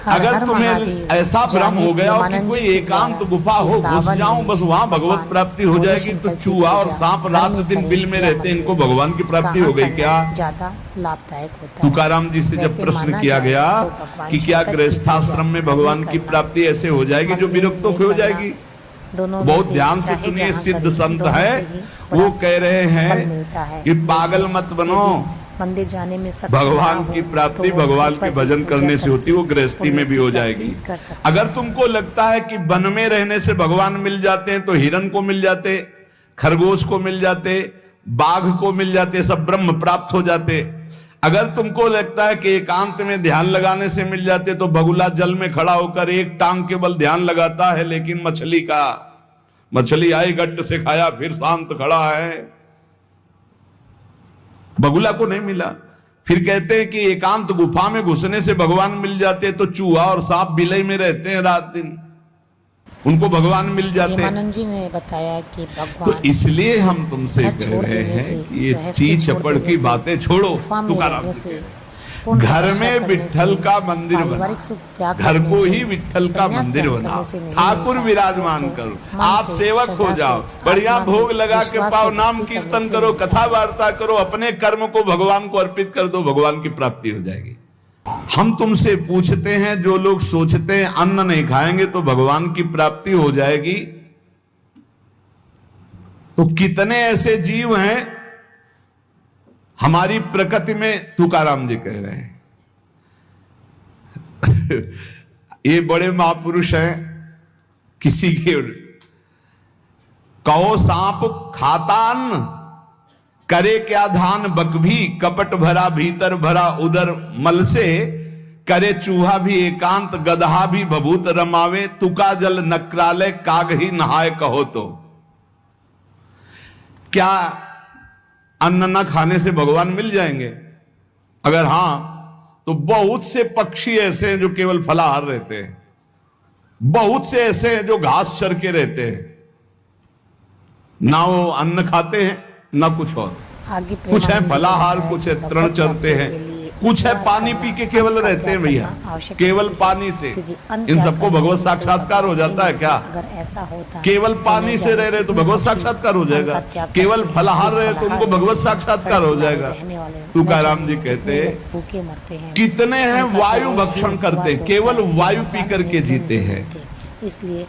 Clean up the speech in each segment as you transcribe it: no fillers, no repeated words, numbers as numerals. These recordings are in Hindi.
अगर तुम्हें ऐसा भ्रम हो गया हो कि कोई एकांत गुफा हो, घुस जाऊं बस वहां भगवत प्राप्ति हो जाएगी, तो चूहा और सांप रात दिन बिल में रहते हैं, इनको भगवान की प्राप्ति हो गई क्या? ज्यादा लाभदायक होता है। तुकाराम जी से जब प्रश्न किया गया कि क्या गृहस्थाश्रम में भगवान की प्राप्ति ऐसे हो जाएगी जो विरक्तों की हो जाएगी? बहुत ध्यान से सुनिए, सिद्ध संत है, वो कह रहे हैं कि पागल मत बनो, मंदिर जाने में भगवान की प्राप्ति भगवान के भजन करने से होती, वो गृहस्थी में भी हो जाएगी। अगर तुमको लगता है कि वन में रहने से भगवान मिल जाते हैं, तो हिरन को मिल जाते, खरगोश को मिल जाते, बाघ को मिल जाते, सब ब्रह्म प्राप्त हो जाते। अगर तुमको लगता है कि एकांत में ध्यान लगाने से मिल जाते, तो बगुला जल में खड़ा होकर एक टांग केवल ध्यान लगाता है, लेकिन मछली आई गट्ट से खाया फिर शांत खड़ा है, बगुला को नहीं मिला। फिर कहते हैं कि एकांत गुफा में घुसने से भगवान मिल जाते, तो चूहा और सांप बिलई में रहते हैं रात दिन, उनको भगवान मिल जाते हैं। जी ने बताया कि भगवान, तो इसलिए हम तुमसे कह रहे हैं कि ये चीज चपड़ की बातें छोड़ो। तुकाराम घर में विठ्ठल का मंदिर बना, घर को ही विठ्ठल का मंदिर बना, ठाकुर विराजमान करो, आप सेवक हो जाओ, बढ़िया भोग लगा के पाओ, नाम कीर्तन करो, कथा वार्ता करो, अपने कर्म को भगवान को अर्पित कर दो, भगवान की प्राप्ति हो जाएगी। हम तुमसे पूछते हैं, जो लोग सोचते हैं अन्न नहीं खाएंगे तो भगवान की प्राप्ति हो जाएगी, तो कितने ऐसे जीव हैं हमारी प्रकृति में? तुकाराम जी कह रहे हैं ये बड़े महापुरुष हैं, किसी के कहो सांप खाता अन्न, करे क्या धान बकभी, कपट भरा भीतर भरा उदर मल से, करे चूहा भी एकांत गदहा भी भभूत रमावे, तुका जल नक्रालय काग ही नहाय कहो। तो क्या अन्न न खाने से भगवान मिल जाएंगे? अगर हां, तो बहुत से पक्षी ऐसे हैं जो केवल फलाहार रहते हैं, बहुत से ऐसे हैं जो घास चर के रहते हैं, ना वो अन्न खाते हैं ना कुछ और, कुछ है फलाहार, कुछ है तृण चरते हैं, कुछ है पानी पी के केवल रहते हैं भैया, केवल पानी से। इन सबको भगवत साक्षात्कार हो जाता है क्या? अगर ऐसा होता, केवल पानी से रह रहे तो भगवत साक्षात्कार हो जाएगा, केवल फलाहार रहे तो उनको भगवत साक्षात्कार हो जाएगा। तुकाराम जी कहते हैं कितने हैं वायु भक्षण करते, केवल वायु पी करके जीते हैं, इसलिए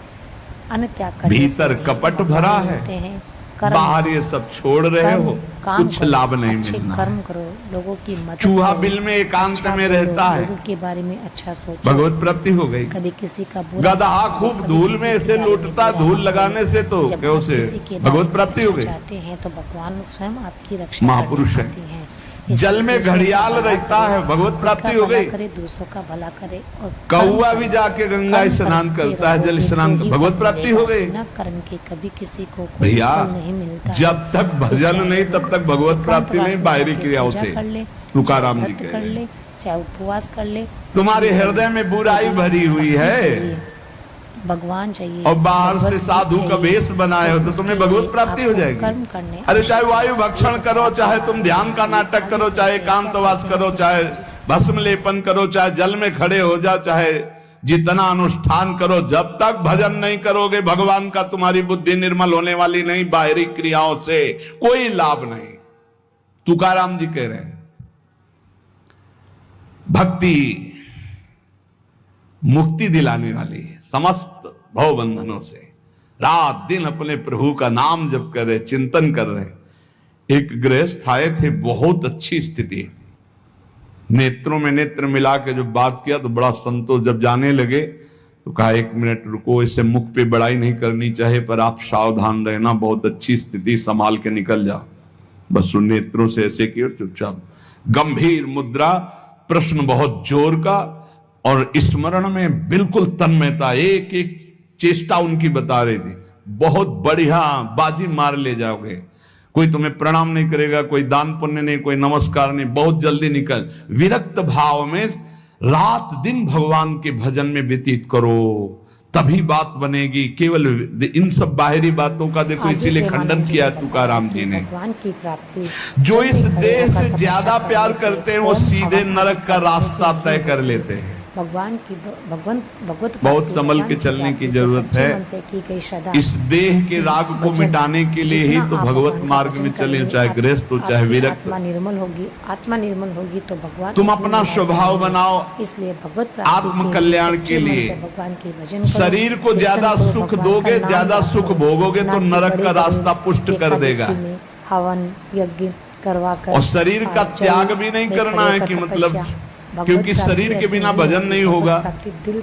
अन्न त्याग, भीतर कपट भरा है, बाहर ये सब छोड़ रहे हो, कुछ लाभ नहीं मिलना। कर्म करो, लोगों की मदद, चूहा बिल में एकांत में रहता है, लोगों के बारे में अच्छा सोचो, भगवत प्राप्ति हो गई। कभी किसी का बुरा, गदहा खूब धूल में ऐसे लूटता, धूल लगाने से तो कैसे भगवत प्राप्ति हो गई। चाहते हैं तो भगवान स्वयं आपकी रक्षा, महापुरुष है। जल में घड़ियाल रहता है, भगवत प्राप्ति हो गई। करे, दूसरों का भला करे, और कौआ भी जाके गंगा स्नान करता है, जल स्नान, भगवत प्राप्ति हो गई। न कर्म के कभी किसी को भैया नहीं मिलता, जब तक भजन नहीं तब तक भगवत प्राप्ति नहीं, बाहरी क्रियाओं से। तुकाराम जी कर ले, चाहे उपवास कर ले, तुम्हारे हृदय में बुराई भरी हुई है, भगवान चाहिए, और बाहर से साधु का वेश बनाए हो, तो तुम्हें भगवत प्राप्ति हो जाएगी। कर्म करने, अरे चाहे वायु भक्षण करो, चाहे तुम ध्यान का नाटक करो, चाहे एकांतवास करो, चाहे भस्म लेपन करो, चाहे जल में खड़े हो जाओ, चाहे जितना अनुष्ठान करो, जब तक भजन नहीं करोगे भगवान का, तुम्हारी बुद्धि निर्मल होने वाली नहीं, बाहरी क्रियाओं से कोई लाभ नहीं। तुकाराम जी कह रहे हैं भक्ति मुक्ति दिलाने वाली है समस्त भव बंधनों से। रात दिन अपने प्रभु का नाम जप कर रहे, चिंतन कर रहे। एक गृहस्थ आए थे, बहुत अच्छी स्थिति, नेत्रों में नेत्र मिला के जब बात किया तो बड़ा संतोष। जब जाने लगे तो कहा 1 मिनट रुको, इसे मुख पे बड़ाई नहीं करनी चाहिए, पर आप सावधान रहना, बहुत अच्छी स्थिति, संभाल के निकल जाओ। बस उन नेत्रों से ऐसे किया, चुपचाप गंभीर मुद्रा, प्रश्न बहुत जोर का, और स्मरण में बिल्कुल तन्मयता, एक एक चेष्टा उनकी बता रही थी। बहुत बढ़िया बाजी मार ले जाओगे, कोई तुम्हें प्रणाम नहीं करेगा, कोई दान पुण्य नहीं, कोई नमस्कार नहीं, बहुत जल्दी निकल। विरक्त भाव में रात दिन भगवान के भजन में व्यतीत करो, तभी बात बनेगी। केवल इन सब बाहरी बातों का देखो, इसीलिए खंडन किया तुकाराम जी ने। भगवान की प्राप्ति, जो इस देह से ज्यादा प्यार करते हैं वो सीधे नरक का रास्ता तय कर लेते हैं। भगवान की भगवत बहुत संभल के चलने की जरूरत है। की गई श्रद्धा, इस देह के राग को मिटाने के लिए ही तो भगवत मार्ग में चले, चाहे गृहस्थ हो चाहे विरक्त। आत्मा निर्मल होगी तो भगवान तुम अपना स्वभाव बनाओ इसलिए भगवत आत्म कल्याण के लिए। भगवान की भजन शरीर को ज्यादा सुख दोगे, ज्यादा सुख भोगोगे तो नरक का रास्ता पुष्ट कर देगा। हवन यज्ञ करवाकर, और शरीर का त्याग भी नहीं करना है कि मतलब, क्योंकि शरीर के बिना भजन नहीं होगा,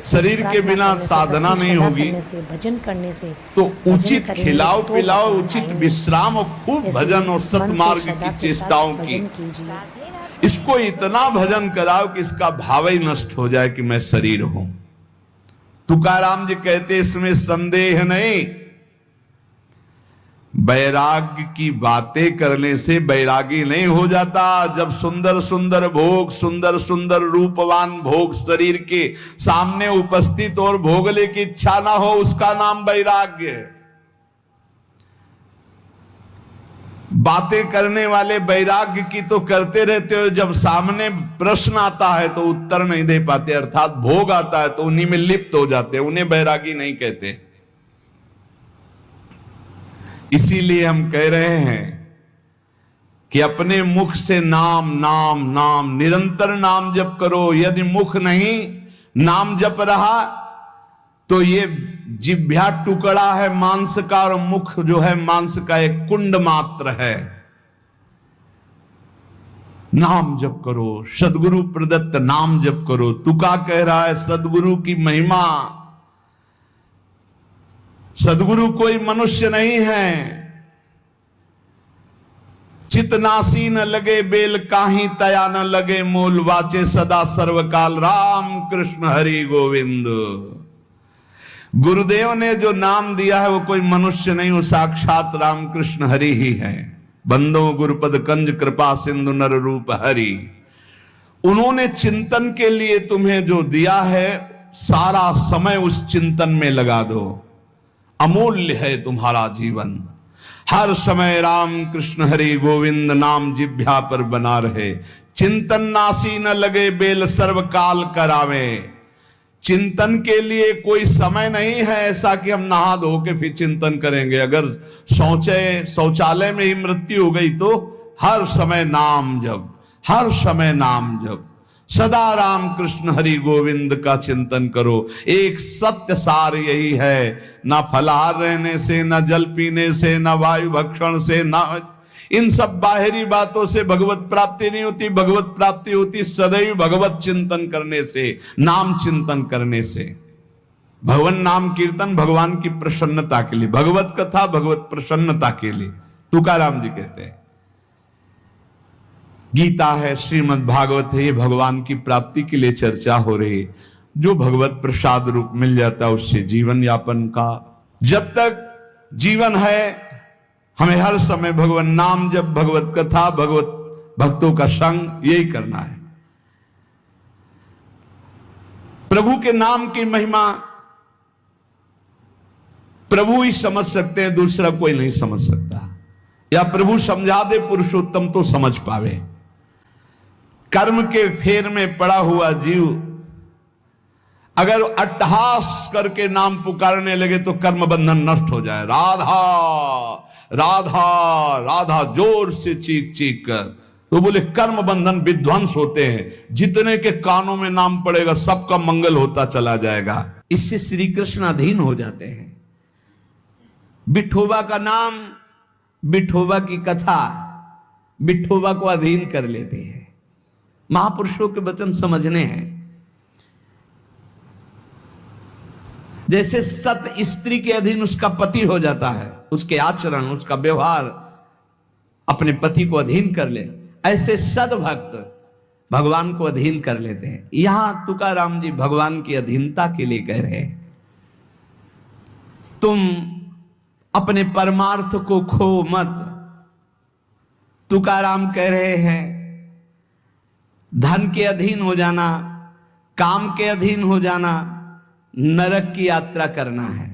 शरीर के बिना साधना नहीं होगी। भजन करने से तो उचित खिलाओ पिलाओ, उचित विश्राम और खूब भजन और सतमार्ग की चेष्टाओं की। इसको इतना भजन कराओ कि इसका भाव ही नष्ट हो जाए कि मैं शरीर हूं। तुकाराम जी कहते इसमें संदेह नहीं। वैराग्य की बातें करने से वैरागी नहीं हो जाता। जब सुंदर सुंदर भोग, सुंदर सुंदर रूपवान भोग शरीर के सामने उपस्थित और भोगने की इच्छा ना हो, उसका नाम वैराग्य है। बातें करने वाले वैराग्य की तो करते रहते हो, जब सामने प्रश्न आता है तो उत्तर नहीं दे पाते, अर्थात भोग आता है तो उन्हीं में लिप्त हो जाते हैं, उन्हें वैरागी नहीं कहते। इसीलिए हम कह रहे हैं कि अपने मुख से नाम नाम नाम, निरंतर नाम जप करो। यदि मुख नहीं नाम जप रहा तो ये जिह्वा टुकड़ा है मांस का, और मुख जो है मांस का एक कुंड मात्र है। नाम जप करो, सदगुरु प्रदत्त नाम जप करो। तुका कह रहा है सदगुरु की महिमा। सदगुरु कोई मनुष्य नहीं है। चितनासी न लगे बेल काहीं, तया न लगे मूल, वाचे सदा सर्वकाल राम कृष्ण हरि गोविंद। गुरुदेव ने जो नाम दिया है वो कोई मनुष्य नहीं, वो साक्षात राम कृष्ण हरि ही है। बंदो गुरुपद कंज कृपा सिंधु नर रूप हरि। उन्होंने चिंतन के लिए तुम्हें जो दिया है, सारा समय उस चिंतन में लगा दो। अमूल्य है तुम्हारा जीवन। हर समय राम कृष्ण हरि गोविंद नाम जिह्वा पर बना रहे। चिंतन नासी न लगे बेल सर्वकाल करावे। चिंतन के लिए कोई समय नहीं है ऐसा कि हम नहा धो के फिर चिंतन करेंगे। अगर शौचालय में ही मृत्यु हो गई तो हर समय नाम जप, हर समय नाम जप। सदा राम कृष्ण हरि गोविंद का चिंतन करो। एक सत्य सार यही है, ना फलाहार रहने से, ना जल पीने से, ना वायु भक्षण से, ना इन सब बाहरी बातों से भगवत प्राप्ति नहीं होती। भगवत प्राप्ति होती सदैव भगवत चिंतन करने से, नाम चिंतन करने से। भगवान नाम कीर्तन भगवान की प्रसन्नता के लिए, भगवत कथा भगवत प्रसन्नता के लिए। तुकाराम जी कहते हैं गीता है, श्रीमद् भागवत है, ये भगवान की प्राप्ति के लिए चर्चा हो रही। जो भगवत प्रसाद रूप मिल जाता है उससे जीवन यापन का। जब तक जीवन है हमें हर समय भगवान नाम जप, भगवत कथा, भगवत भक्तों का संग, यही करना है। प्रभु के नाम की महिमा प्रभु ही समझ सकते हैं, दूसरा कोई नहीं समझ सकता। या प्रभु समझा दे पुरुषोत्तम तो समझ पावे। कर्म के फेर में पड़ा हुआ जीव अगर अट्टहास करके नाम पुकारने लगे तो कर्म बंधन नष्ट हो जाए। राधा राधा राधा जोर से चीख चीख कर, तो बोले कर्म बंधन विध्वंस होते हैं। जितने के कानों में नाम पड़ेगा सबका मंगल होता चला जाएगा। इससे श्री कृष्ण अधीन हो जाते हैं। विठोबा का नाम, विठोबा की कथा विठोबा को अधीन कर लेते हैं। महापुरुषों के वचन समझने हैं। जैसे सत स्त्री के अधीन उसका पति हो जाता है, उसके आचरण, उसका व्यवहार अपने पति को अधीन कर ले, ऐसे सद्भक्त भगवान को अधीन कर लेते हैं। यहां तुकाराम जी भगवान की अधीनता के लिए कह रहे हैं, तुम अपने परमार्थ को खो मत। तुकाराम कह रहे हैं धन के अधीन हो जाना, काम के अधीन हो जाना, नरक की यात्रा करना है।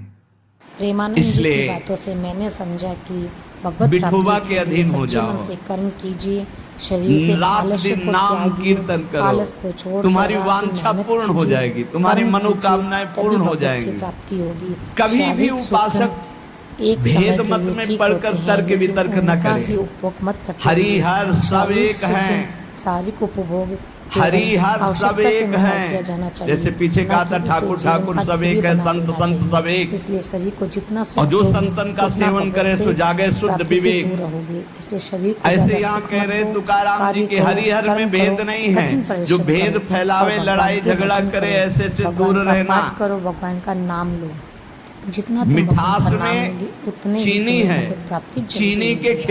प्रेमानंद जी की बातों से मैंने समझा कि भगवत विठोबा के अधीन हो जाओ, से कर्म कीजिए, शरीर से रात आलस्य दिन को नाम त्यागिए, कीर्तन करो, आलस को छोड़ तुम्हारी वांछा पूर्ण हो जाएगी, तुम्हारी मनोकामनाएं पूर्ण हो जाएंगी। प्राप्ति होगी। कभी भी शारीरिक सुख उपासक एक भेद समय के मत लिए में ठीक पढ़कर होते हैं, तर्क लेकिन वितर्क न उनका करें। ही उपभोग मत करते हरि रहिए। हर सब शारीरिक एक सुख हैं। शारीरिक उपभोग हरि हर सब आवश्यकता के एक अनुसार हैं। किया जाना चाहिए, जैसे पीछे न कहा कि था, उसे ठाकुर जीवन ठाकुर का सब ध्येय एक है, बना संत लेना संत चाहिए। सब एक। इसलिए शरीर को जितना और सुख जो दोगे, संतन का उतना सेवन भगवत करे से सो जागे शुद्ध प्राप्ति से विवेक। दूर रहोगे। इसलिए शरीर को ऐसे ज्यादा यहाँ सुख कह मत रहे दो, तुकाराम जी कार्य के करो, हरिहर कर्म में भेद करो, नहीं कठिन है। परिश्रम जो भेद करो, फैलावे, और भगवान लड़ाई के झगड़ा भजन करे, करो, ऐसे से भगवान दूर का रहना। पाठ करो, भगवान का नाम लो। जितना तुम मिठास भगवान का नाम में लोगे, उतने ही चीनी तुम्हें है, भगवत प्राप्ति जल्दी चीनी के होगी।